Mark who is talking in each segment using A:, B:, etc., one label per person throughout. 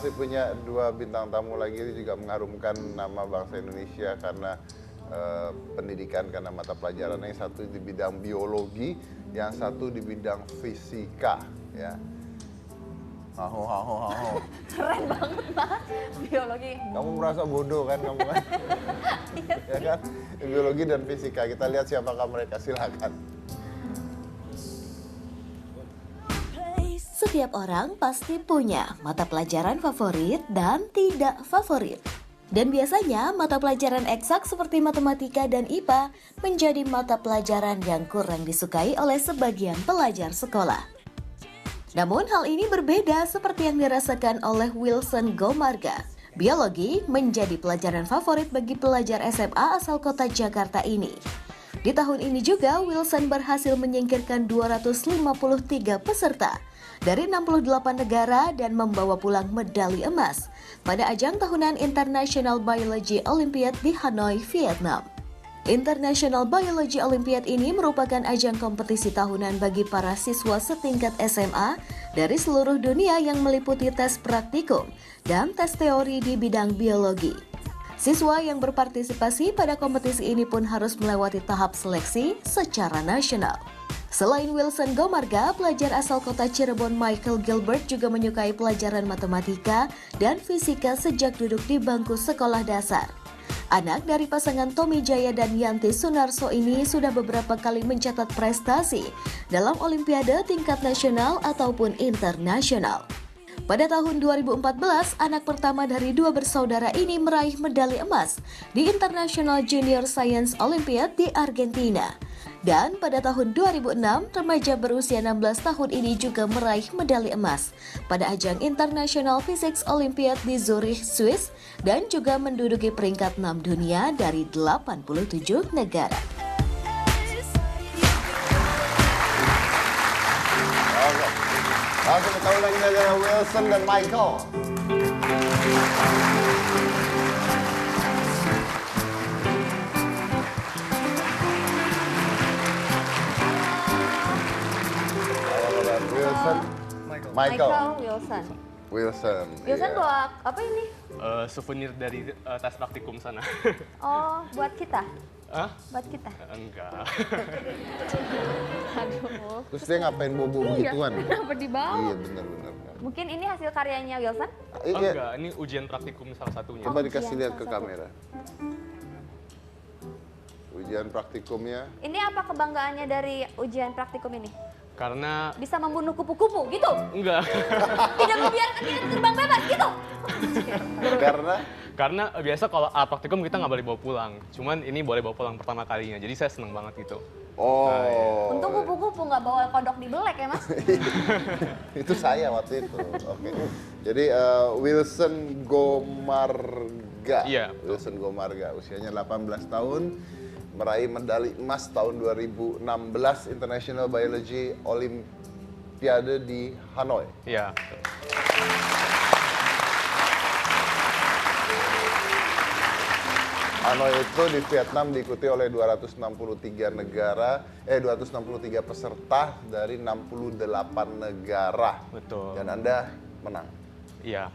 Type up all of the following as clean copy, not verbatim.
A: masih punya 2 bintang tamu lagi, ini juga mengharumkan nama bangsa Indonesia karena pendidikan, karena mata pelajaran yang satu di bidang biologi, yang satu di bidang fisika, ya.
B: Keren banget, Pak. Biologi.
A: Kamu merasa bodoh kan kamu kan? Ya kan? Biologi dan fisika. Kita lihat siapakah mereka, silakan.
C: Setiap orang pasti punya mata pelajaran favorit dan tidak favorit. Dan biasanya mata pelajaran eksak seperti matematika dan IPA menjadi mata pelajaran yang kurang disukai oleh sebagian pelajar sekolah. Namun hal ini berbeda seperti yang dirasakan oleh Wilson Gomarga. Biologi menjadi pelajaran favorit bagi pelajar SMA asal kota Jakarta ini. Di tahun ini juga Wilson berhasil menyingkirkan 253 peserta dari 68 negara dan membawa pulang medali emas pada ajang tahunan International Biology Olympiad di Hanoi, Vietnam. International Biology Olympiad ini merupakan ajang kompetisi tahunan bagi para siswa setingkat SMA dari seluruh dunia yang meliputi tes praktikum dan tes teori di bidang biologi. Siswa yang berpartisipasi pada kompetisi ini pun harus melewati tahap seleksi secara nasional. Selain Wilson Gomarga, pelajar asal kota Cirebon Michael Gilbert juga menyukai pelajaran matematika dan fisika sejak duduk di bangku sekolah dasar. Anak dari pasangan Tommy Jaya dan Yanti Sunarso ini sudah beberapa kali mencatat prestasi dalam olimpiade tingkat nasional ataupun internasional. Pada tahun 2014, anak pertama dari 2 bersaudara ini meraih medali emas di International Junior Science Olympiad di Argentina. Dan pada tahun 2006, remaja berusia 16 tahun ini juga meraih medali emas pada ajang International Physics Olympiad di Zurich, Swiss, dan juga menduduki peringkat 6 dunia dari 87 negara.
A: Langsung kita ulangi dengan Wilson dan Michael. Wilson, Michael.
B: Wilson.
A: Wilson.
B: Wilson
A: iya.
B: bawa apa ini?
D: Souvenir dari tes praktikum sana.
B: Oh, buat kita?
D: Hah?
B: Buat kita?
D: Enggak.
B: Aduh.
A: Terus dia ngapain bobo begituan?
B: Kenapa dibawa?
A: Iya benar-benar.
B: Mungkin ini hasil karyanya Wilson?
D: Oh,
A: Iya.
D: enggak, ini ujian praktikum salah satunya.
A: Coba dikasih
B: ujian
A: lihat ke
B: salah satu.
A: kamera. Ujian praktikumnya.
B: Ini apa kebanggaannya dari ujian praktikum ini?
D: Karena
B: Bisa membunuh kupu-kupu gitu?
D: enggak.
B: Tidak membiarkan dia terbang bebas gitu?
A: Karena
D: Biasa kalau praktikum kita nggak boleh bawa pulang. Cuman ini boleh bawa pulang pertama kalinya. Jadi saya seneng banget gitu.
A: oh.
B: Untung kupu-kupu nggak bawa kodok di belek ya, Mas?
A: Itu saya waktu itu. Oke. Jadi Wilson Gomarga.
D: Iya.
A: Wilson Gomarga usianya 18 tahun, meraih medali emas tahun 2016 International Biology Olympiade di Hanoi.
D: Iya.
A: Hanoi itu di Vietnam diikuti oleh 263 peserta dari 68 negara.
D: Betul.
A: Dan Anda menang.
D: Iya.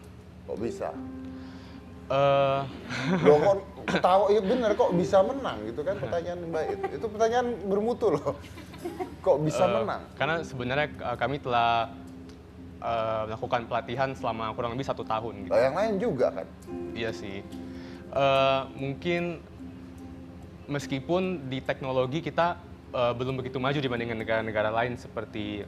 A: Kok bisa?
D: Eh,
A: Loh kok tahu ya bener kok bisa menang gitu kan pertanyaan Mbak itu pertanyaan bermutu loh. Kok bisa menang?
D: Karena sebenarnya kami telah melakukan pelatihan selama kurang lebih 1 tahun gitu.
A: Yang lain juga kan?
D: Iya sih. Mungkin meskipun di teknologi kita belum begitu maju dibandingkan negara-negara lain seperti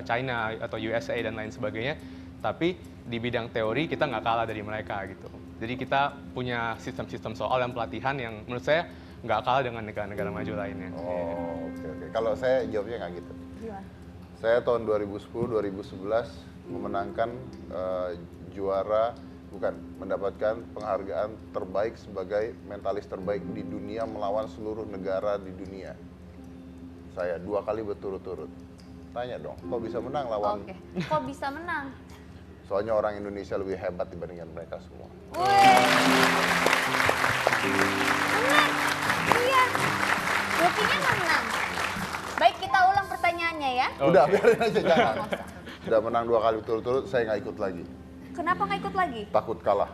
D: China atau USA dan lain sebagainya, tapi di bidang teori kita nggak kalah dari mereka gitu. Jadi kita punya sistem-sistem soal dan pelatihan yang menurut saya nggak kalah dengan negara-negara maju lainnya.
A: Oh, oke. Kalau saya jawabnya nggak gitu.
B: Gimana?
A: Saya tahun 2010-2011 memenangkan mendapatkan penghargaan terbaik sebagai mentalis terbaik di dunia melawan seluruh negara di dunia. Saya 2 kali berturut-turut. Tanya dong, kok bisa menang lawan?
B: Oke. Kok bisa menang?
A: Soalnya orang Indonesia lebih hebat dibandingkan mereka semua.
B: Wih. Menang. Iya. Buktinya menang. Baik, kita ulang pertanyaannya ya.
A: Udah,
D: Oke.
A: biarin aja jangan. Udah menang 2 kali berturut-turut, saya nggak ikut lagi.
B: Kenapa nggak ikut lagi?
A: Takut kalah.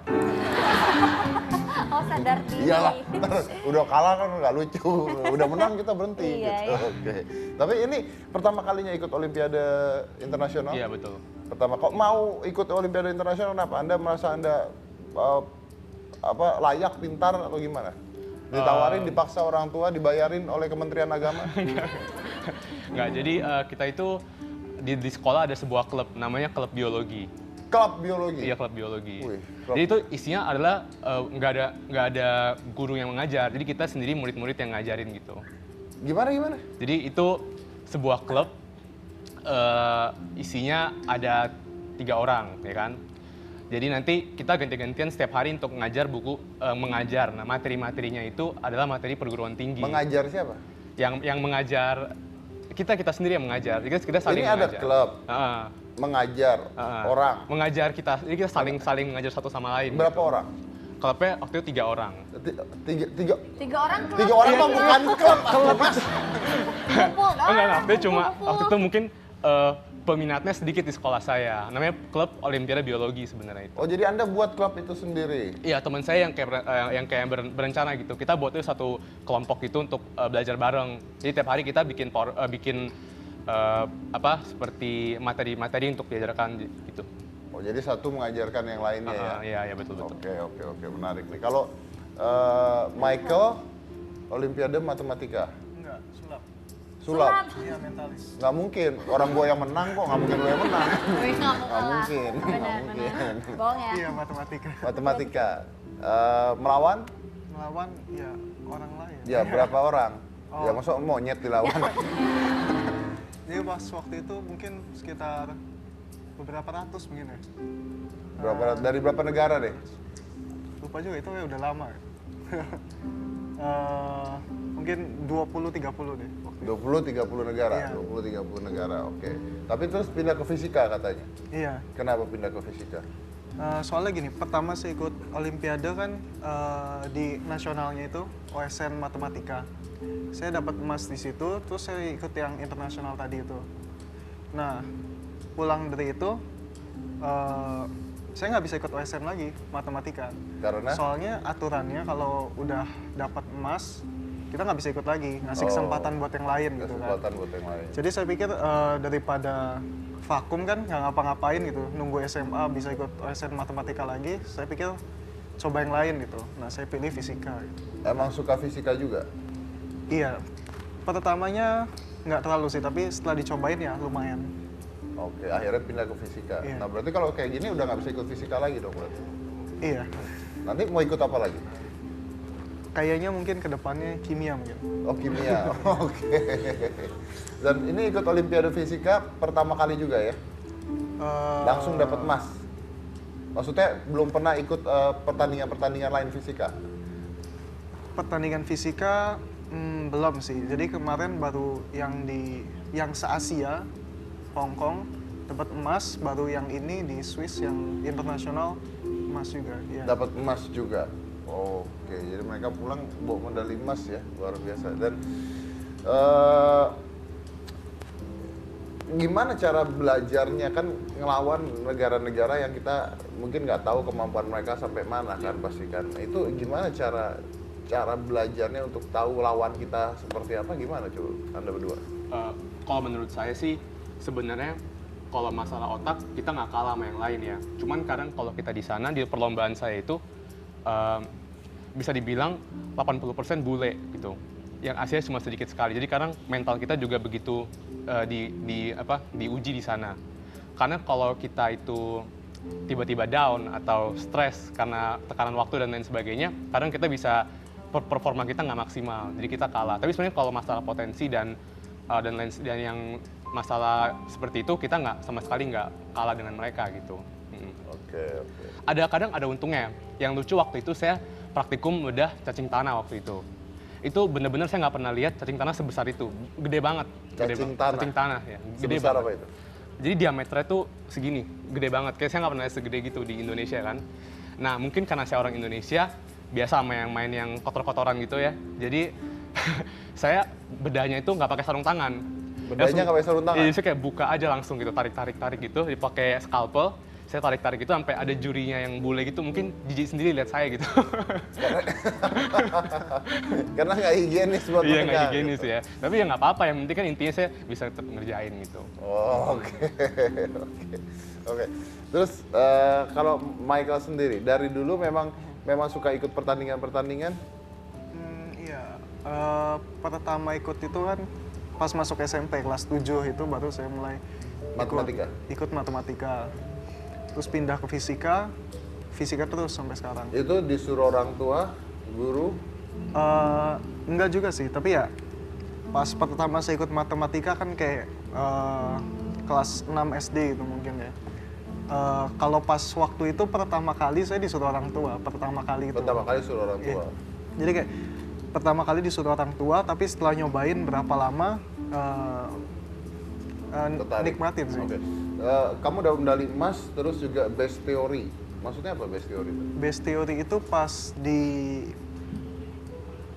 B: Oh, sadar diri.
A: Iyalah, ntar udah kalah kan nggak lucu. Udah menang kita berhenti
B: Iya,
A: gitu.
B: iya.
A: Oke. Tapi ini pertama kalinya ikut Olimpiade Internasional?
D: Iya betul.
A: Pertama kok mau ikut Olimpiade Internasional kenapa? Anda merasa Anda layak, pintar atau gimana? Ditawarin, dipaksa orang tua, dibayarin oleh Kementerian Agama?
D: Nggak, jadi kita itu di sekolah ada sebuah klub namanya klub biologi.
A: Klub biologi?
D: Iya, klub biologi.
A: Wih, klub.
D: Jadi itu isinya adalah nggak ada guru yang mengajar, jadi kita sendiri murid-murid yang ngajarin gitu.
A: Gimana?
D: Jadi itu sebuah klub, isinya ada 3 orang, ya kan? Jadi nanti kita ganti-gantian setiap hari untuk mengajar buku, mengajar. Nah, materi-materinya itu adalah materi perguruan tinggi.
A: Mengajar siapa?
D: Yang mengajar, kita sendiri yang mengajar. Jadi kita saling
A: Ini ada
D: mengajar.
A: klub mengajar orang.
D: Mengajar kita, jadi kita saling mengajar satu sama lain.
A: Berapa
D: gitu.
A: orang?
D: Klubnya waktu itu 3 orang.
A: Tiga
B: 3 orang keluar.
A: 3 orang mah bukan klub, Mas.
B: Kumpul doang.
D: Enggak, waktu itu cuma
B: kumpul.
D: waktu itu mungkin peminatnya sedikit di sekolah saya. Namanya klub Olimpiade Biologi sebenarnya itu.
A: Oh, jadi Anda buat klub itu sendiri?
D: Iya, teman saya yang kayak berencana gitu. Kita buat itu satu kelompok itu untuk belajar bareng. Jadi tiap hari kita bikin seperti materi-materi untuk diajarkan gitu.
A: Oh, jadi satu mengajarkan yang lainnya ya?
D: Iya, betul.
A: Oke, menarik nih. Kalau Michael, Olimpiade Matematika?
E: Enggak, sulap.
A: Sulap?
E: Iya, mentalis.
A: Nggak mungkin, orang gua yang menang kok, nggak mungkin lo yang menang.
B: Wih, nggak mau
A: Nggak
B: kalah.
A: mungkin, nggak
B: Benar.
A: mungkin.
B: Bohong ya.
E: Iya, matematika.
A: Matematika, melawan?
E: Melawan ya orang lain.
A: Ya, berapa orang?
E: Oh.
A: Ya, maksud monyet dilawan.
E: Jadi pas waktu itu mungkin sekitar beberapa ratus mungkin ya.
A: Dari berapa negara deh?
E: Lupa juga itu ya udah lama. Mungkin 20-30 deh waktu itu.
A: 20-30 negara?
E: Iya.
A: 20-30 negara, oke. Tapi terus pindah ke fisika katanya?
E: Iya.
A: Kenapa pindah ke fisika?
E: Soalnya gini, pertama saya ikut Olimpiade kan di nasionalnya itu OSN Matematika. Saya dapat emas di situ, terus saya ikut yang internasional tadi itu. Nah, pulang dari itu, saya nggak bisa ikut OSN lagi, Matematika.
A: Karena?
E: Soalnya aturannya kalau udah dapat emas, kita nggak bisa ikut lagi, ngasih kesempatan buat yang lain gitu kan.
A: Kesempatan buat yang lain.
E: Jadi saya pikir daripada vakum kan, nggak ngapa-ngapain gitu, nunggu SMA bisa ikut OSN Matematika lagi, saya pikir coba yang lain gitu. Nah, saya pilih fisika. Gitu.
A: Emang suka fisika juga?
E: Iya, pertamanya nggak terlalu sih, tapi setelah dicobain ya lumayan.
A: Oke, akhirnya pindah ke fisika.
E: Iya.
A: Nah, berarti kalau kayak gini udah nggak bisa ikut fisika lagi dong berarti?
E: Iya,
A: Nanti mau ikut apa lagi?
E: kayaknya mungkin kedepannya kimia mungkin.
A: Oh, kimia. Oke. Dan ini ikut Olimpiade Fisika pertama kali juga ya? Langsung dapat emas? Maksudnya belum pernah ikut pertandingan-pertandingan lain fisika?
E: Pertandingan fisika belum sih. Jadi kemarin baru yang se-Asia, Hong Kong dapat emas, baru yang ini di Swiss yang internasional emas juga. Ya.
A: Dapat emas juga. Oke, jadi mereka pulang bawa medali emas ya, luar biasa. Dan gimana cara belajarnya kan ngelawan negara-negara yang kita mungkin nggak tahu kemampuan mereka sampai mana kan pasti kan. Nah, itu gimana cara belajarnya untuk tahu lawan kita seperti apa, gimana coba Anda berdua?
D: Kalau menurut saya sih sebenarnya kalau masalah otak kita nggak kalah sama yang lain ya. Cuman kadang kalau kita di sana di perlombaan saya itu bisa dibilang 80% bule gitu. Yang Asia cuma sedikit sekali. Jadi kadang mental kita juga begitu diuji di sana. Karena kalau kita itu tiba-tiba down atau stres karena tekanan waktu dan lain sebagainya, kadang kita bisa performa kita nggak maksimal, jadi kita kalah. Tapi sebenarnya kalau masalah potensi dan yang masalah seperti itu kita sama sekali nggak kalah dengan mereka gitu.
A: Oke.
D: Kadang ada untungnya. Yang lucu waktu itu saya praktikum bedah cacing tanah waktu itu. Itu bener-bener saya nggak pernah lihat cacing tanah sebesar itu, gede banget. Cacing tanah ya. Gede
A: Sebesar
D: banget.
A: apa itu?
D: Jadi diameternya tuh segini, gede banget. Kayak saya nggak pernah lihat segede gitu di Indonesia kan. Nah mungkin karena saya orang Indonesia, biasa sama yang main yang kotor-kotoran gitu ya. Jadi saya bedahnya itu nggak pakai sarung tangan.
A: Bedahnya nggak pakai sarung tangan?
D: Jadi saya kayak buka aja langsung gitu, tarik gitu, dipakai scalpel. saya tarik-tarik itu sampai ada jurinya yang bule gitu, mungkin jijik sendiri lihat saya gitu.
A: Karena nggak higienis buat
D: Iya,
A: mereka.
D: nggak higienis ya. Tapi ya nggak apa-apa, yang penting kan intinya saya bisa tetap ngerjain gitu.
A: Oh, oke. Oke. Terus kalau Michael sendiri dari dulu memang suka ikut pertandingan-pertandingan?
E: Iya. Pertama ikut itu kan pas masuk SMP kelas 7 itu baru saya mulai
A: Matematika?
E: ikut matematika. Terus pindah ke fisika terus sampai sekarang.
A: Itu disuruh orang tua, guru?
E: Enggak juga sih, tapi ya pas pertama saya ikut matematika kan kayak kelas 6 SD gitu mungkin ya. Kalau pas waktu itu pertama kali saya disuruh orang tua, pertama kali itu.
A: Pertama kali suruh orang tua.
E: Iya. Jadi kayak pertama kali disuruh orang tua, tapi setelah nyobain berapa lama
A: Tertarik?
E: nikmatin sih.
A: Oke. Kamu dapat medali emas, terus juga best teori. Maksudnya apa best teori itu?
E: Base teori itu pas di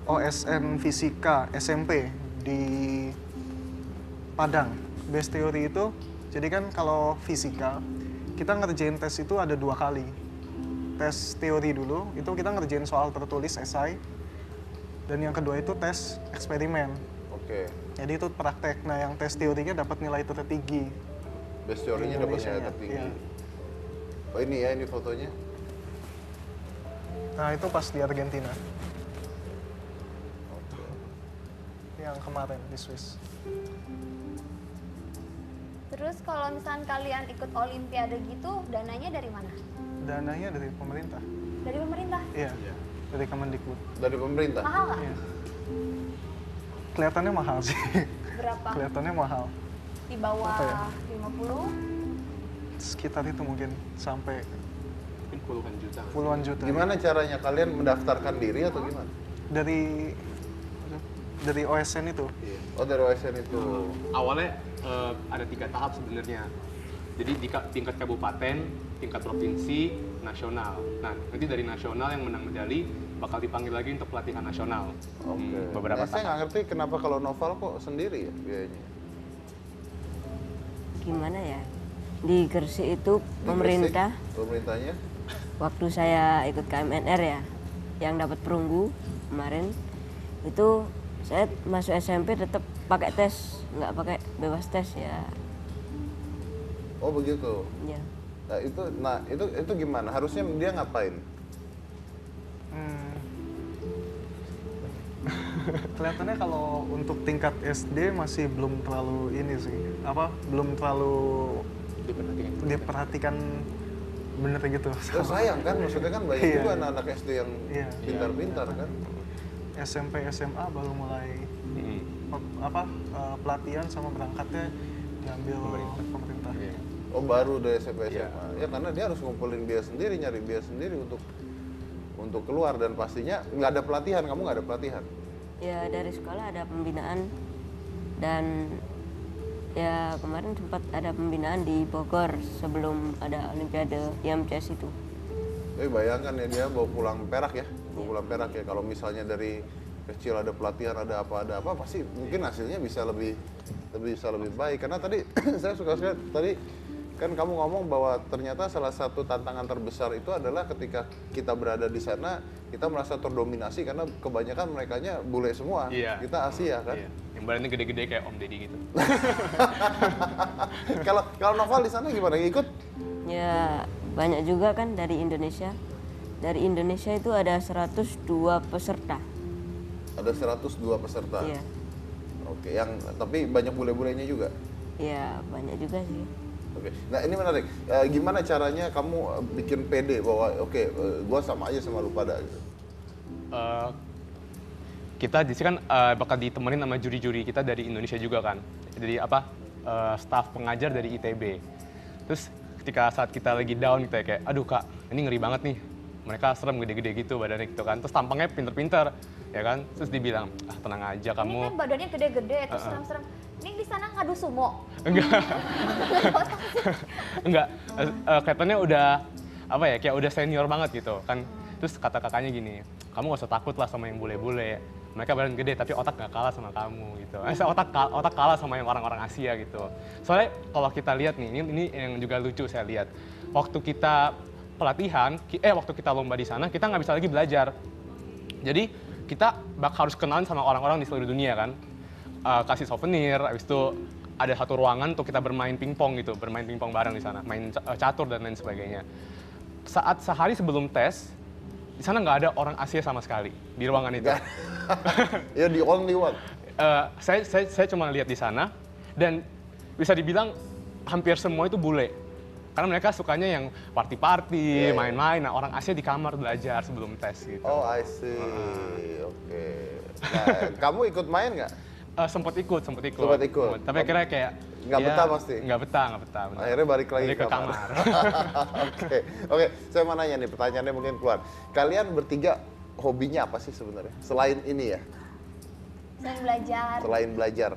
E: OSN Fisika SMP di Padang. Base teori itu, jadi kan kalau fisika, kita ngerjain tes itu ada 2 kali. Tes teori dulu, itu kita ngerjain soal tertulis esai. Dan yang kedua itu tes eksperimen.
A: Oke.
E: Jadi itu praktek. Nah yang tes teorinya dapat nilai tertinggi.
A: Best teorinya dapat nilai
E: Indonesianya,
A: tertinggi.
E: iya.
A: Oh ini ya, ini fotonya.
E: Nah itu pas di Argentina. Yang kemarin di Swiss.
B: Terus kalau misalnya kalian ikut olimpiade gitu, dananya dari mana?
E: Dananya dari pemerintah.
B: Dari pemerintah?
E: Iya. Dari Kemendikbud.
A: Dari pemerintah?
B: Mahal nggak?
E: Iya. Kelihatannya mahal sih.
B: Berapa?
E: Kelihatannya mahal.
B: Di bawah
E: Apa ya?
B: 50?
E: Sekitar itu mungkin sampai
D: Mungkin puluhan juta.
E: puluhan juta.
A: Gimana caranya kalian mendaftarkan diri atau gimana?
E: Dari OSN itu.
A: Oh dari OSN itu.
D: Awalnya ada 3 tahap sebenarnya. Jadi di tingkat kabupaten, tingkat provinsi, nasional. Nah, nanti dari nasional yang menang medali bakal dipanggil lagi untuk pelatihan nasional.
A: Oke.
D: Beberapa
A: Nah, saya
D: tahap.
A: nggak ngerti kenapa kalau Noval kok sendiri ya biayanya?
F: Gimana ya? Di Gresik itu
A: Di
F: pemerintah,
A: Gresik, pemerintahnya?
F: waktu saya ikut KMNR ya, yang dapat perunggu kemarin, itu saya masuk SMP tetap pakai tes, nggak pakai bebas tes ya.
A: Oh begitu.
F: Ya.
A: Nah itu gimana? Harusnya dia ngapain?
E: Kelihatannya kalau untuk tingkat SD masih belum terlalu ini sih. Belum terlalu diperhatikan bener gitu.
A: Ya, sayang kan, maksudnya kan banyak
E: Iya.
A: juga anak-anak SD yang
E: Iya.
A: pintar-pintar kan.
E: SMP SMA baru mulai pelatihan sama berangkatnya diambil pemerintah.
D: Iya.
A: Oh baru dari SMP
D: Iya.
A: SMA. Ya karena dia harus ngumpulin biaya sendiri, nyari biaya sendiri untuk keluar, dan pastinya nggak ada pelatihan. Kamu nggak ada pelatihan.
F: Ya dari sekolah ada pembinaan dan ya kemarin sempat ada pembinaan di Bogor sebelum ada Olimpiade IMCS itu.
A: Tapi bayangkan ya, dia bawa pulang perak ya, bawa pulang perak ya. Kalau misalnya dari kecil ada pelatihan, ada apa, pasti mungkin hasilnya bisa lebih baik. Karena tadi saya suka sekali tadi kan kamu ngomong bahwa ternyata salah satu tantangan terbesar itu adalah ketika kita berada di sana, kita merasa terdominasi karena kebanyakan merekanya bule semua.
D: Iya.
A: Kita Asia kan.
D: Iya. Yang badannya gede-gede kayak Om Deddy gitu.
A: Kalau Noval di sana gimana? Ikut?
F: Ya banyak juga kan dari Indonesia. Dari Indonesia itu ada 102 peserta.
A: Ada 102 peserta.
F: Iya.
A: Oke, tapi banyak bule-bulenya juga.
F: Ya banyak juga sih.
A: Oke. Nah, ini menarik. Gimana caranya kamu bikin pede bahwa gua sama aja sama lu pada gitu.
D: Kita di sini kan bakal ditemenin sama juri-juri kita dari Indonesia juga kan. Jadi staf pengajar dari ITB. Terus ketika saat kita lagi down kita kayak, aduh Kak, ini ngeri banget nih. Mereka serem gede-gede gitu badannya gitu kan. Terus tampangnya pinter-pinter, ya kan. Terus dibilang, tenang aja kamu.
B: Ini kan badannya gede-gede, terus serem-serem. Ini di sana ngadu sumo.
D: Enggak. Enggak. Kelihatannya udah kayak udah senior banget gitu kan. Terus kata kakaknya gini, kamu gak usah takut lah sama yang bule-bule. Mereka badan gede tapi otak gak kalah sama kamu gitu. Otak kalah sama yang orang-orang Asia gitu. Soalnya kalau kita lihat nih, ini yang juga lucu saya lihat. waktu kita pelatihan, waktu kita lomba di sana, kita nggak bisa lagi belajar. Jadi kita harus kenalan sama orang-orang di seluruh dunia kan. Kasih souvenir, habis itu ada satu ruangan untuk kita bermain pingpong gitu, bermain pingpong bareng di sana, main catur dan lain sebagainya. Saat sehari sebelum tes, di sana nggak ada orang Asia sama sekali di ruangan itu.
A: You're the only one.
D: Saya cuma lihat di sana dan bisa dibilang hampir semua itu bule. Karena mereka sukanya yang party-party, main-main. Nah, orang Asia di kamar belajar sebelum tes gitu.
A: Oh, I see. Oke. Nah, kamu ikut main nggak?
D: Sempat ikut. Tapi akhirnya kayak
A: Nggak betah pasti?
D: Nggak betah. Bener.
A: Akhirnya balik lagi
D: ke kamar.
A: Oke. Saya mau nanya nih, pertanyaannya mungkin keluar. Kalian bertiga hobinya apa sih sebenarnya? Selain ini ya? Selain belajar.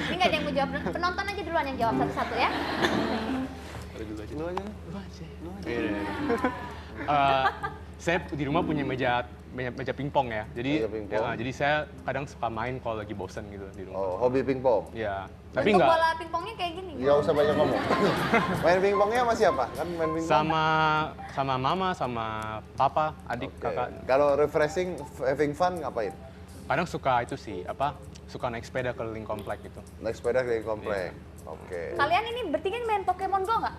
B: Ini nggak ada yang mau jawab, penonton aja duluan yang jawab satu-satu ya.
D: Saya di rumah punya meja pingpong ya. Jadi
A: Meja pingpong.
D: jadi saya kadang suka main kalau lagi bosen gitu di rumah.
A: Oh, hobi pingpong.
D: Ya. Tapi
B: Untuk
D: nggak
B: bola pingpongnya kayak gini.
A: Nggak usah banyak ngomong. Main pingpongnya sama siapa? Kan main pingpong.
D: sama mama, sama papa, adik,
A: Oke.
D: kakak.
A: Kalau refreshing, having fun ngapain?
D: Kadang suka itu sih, suka naik sepeda keliling komplek gitu.
A: Naik sepeda keliling komplek. Oke.
B: Kalian ini bertiga main Pokemon Go nggak?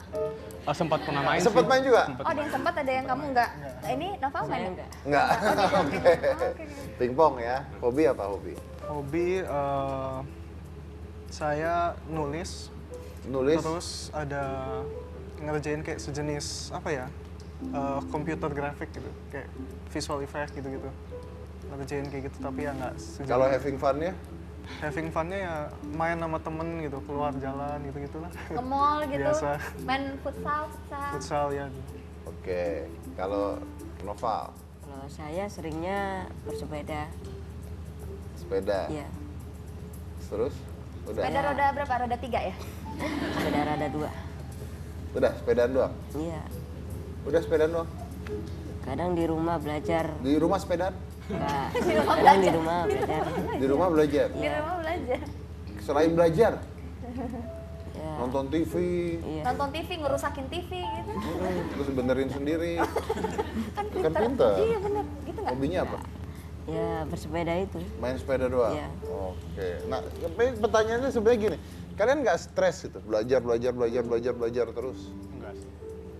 D: Sempat pernah main
A: Sempet
D: sih.
A: main juga?
B: Oh, ada yang sempat, ada yang kamu nggak. Ini Nova main?
F: Saya
B: nggak?
F: enggak.
A: Enggak. Oke. Pingpong ya. Hobi apa hobi?
E: Hobi saya nulis,
A: Nulis.
E: terus ada ngerjain kayak sejenis apa ya, computer graphic gitu, kayak visual effect gitu-gitu. Ngerjain kayak gitu, tapi ya nggak sejenis.
A: Kalau having fun-nya?
E: Having fun-nya ya main sama temen gitu, keluar jalan gitu-gitu lah.
B: Ke mall gitu?
E: Biasa.
B: Main futsal?
E: Futsal ya.
A: Oke. Kalau Nova,
F: Kalau saya seringnya bersepeda.
A: sepeda.
F: Iya.
A: Terus? Udah.
B: Sepeda roda berapa? Roda 3 ya?
F: Sepeda rada 2.
A: Udah, sepedaan doang?
F: Iya.
A: Udah sepedaan doang?
F: Kadang di rumah belajar.
A: Di rumah sepedaan?
F: Enggak. Kadang di rumah belajar.
A: Di rumah belajar?
B: Di rumah belajar.
A: Selain belajar?
F: Ya.
A: Nonton TV?
F: Iya.
B: Nonton TV, ngerusakin TV gitu.
A: Terus benerin sendiri?
B: Kan
A: Kan pinter.
B: Iya bener, gitu nggak?
A: Hobinya apa?
F: Ya bersepeda itu.
A: Main sepeda doang?
F: Iya.
A: Oke. Nah, tapi pertanyaannya sebenarnya gini. Kalian nggak stres gitu? Belajar terus?
D: Enggak sih.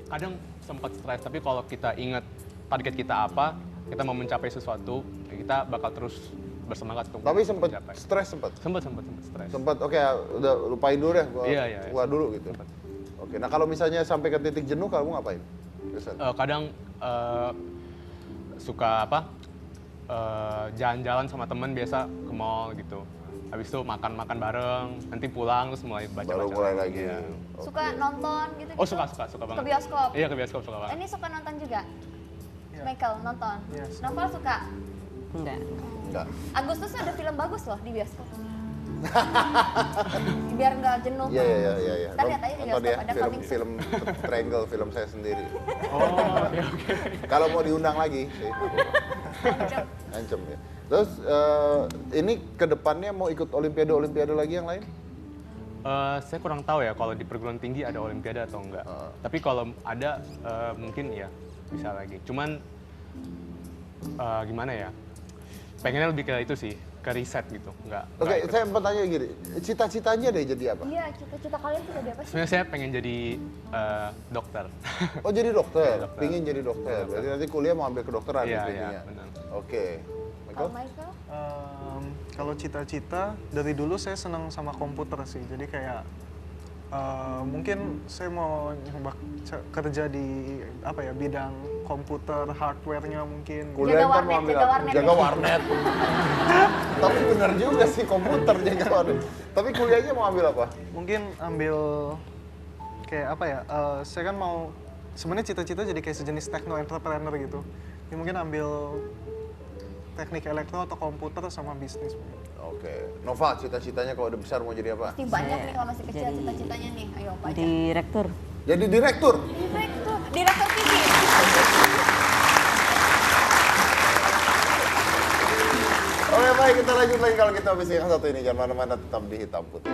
D: Kadang sempat stres, tapi kalau kita ingat target kita apa, kita mau mencapai sesuatu, ya kita bakal terus bersemangat untuk
A: Tapi sempet
D: mencapai.
A: stres sempet?
D: Sempet stres.
A: Sempet, oke udah lupain dulu deh, gua
D: Iya,
A: keluar dulu gitu. Oke, nah kalau misalnya sampai ke titik jenuh, kamu ngapain? Biasanya?
D: Kadang suka jalan-jalan sama temen biasa ke mall gitu. Habis itu makan bareng, nanti pulang terus mulai baca-baca.
A: Baru mulai lagi.
D: Iya.
A: Oke.
B: Suka nonton gitu?
D: Oh suka banget.
B: Ke bioskop?
D: Iya ke bioskop suka banget.
B: Ini suka nonton juga?
E: Iya.
B: Michael nonton?
E: Iya, suka.
B: Novel suka?
F: Enggak.
A: Enggak.
B: Agustus ada film bagus loh di bioskop. Biar nggak jenuh.
A: Iya.
B: Ntar lihat aja di
A: Nonton
B: bioskop,
A: ya,
B: ada coming soon.
A: film Triangle, film saya sendiri.
D: Oh, oke.
A: Kalau mau diundang lagi sih. Ancam ya. Terus ini ke depannya mau ikut olimpiade lagi yang lain?
D: Saya kurang tahu ya kalau di perguruan tinggi ada olimpiade atau enggak. Tapi kalau ada mungkin ya bisa lagi. Cuman gimana ya? Pengennya lebih ke itu sih, ke riset gitu. Enggak.
A: Oke, saya mau tanya gini, cita-citanya deh jadi apa?
B: Iya, cita-cita kalian tuh jadi apa sih?
D: Sebenarnya saya pengen jadi dokter.
A: Oh jadi dokter,
D: Iya, dokter.
A: pingin jadi dokter. Berarti nanti kuliah mau ambil kedokteran
D: Iya,
A: intinya.
D: iya, benar.
A: Oke.
B: Kalau
A: Michael?
B: Michael?
E: Kalau cita-cita dari dulu saya senang sama komputer sih. Jadi kayak mungkin saya mau nyoba kerja di apa ya, bidang komputer hardware-nya mungkin.
A: Kuliah
B: Jaga
A: ntar mau
B: warnet,
A: ambil
B: jaga
A: apa?
B: warnet.
A: Jaga warnet. Tapi benar juga sih komputer jaga warnet. Tapi kuliahnya mau ambil apa?
E: Mungkin ambil kayak apa ya? Saya kan mau sebenarnya cita-cita jadi kayak sejenis techno entrepreneur gitu. Ya, mungkin ambil teknik elektro atau komputer sama bisnis.
A: Oke. Nova, cita-citanya kalau udah besar mau jadi apa?
B: Pasti banyak
F: Saya
B: nih kalau masih kecil
F: jadi-
B: cita-citanya nih. Ayo, apa aja?
F: Direktur.
A: Jadi direktur.
B: Direktur TV.
A: Oke, Baik, kita lanjut lagi kalau kita habis yang satu ini. Jangan mana-mana, tetap di Hitam Putih.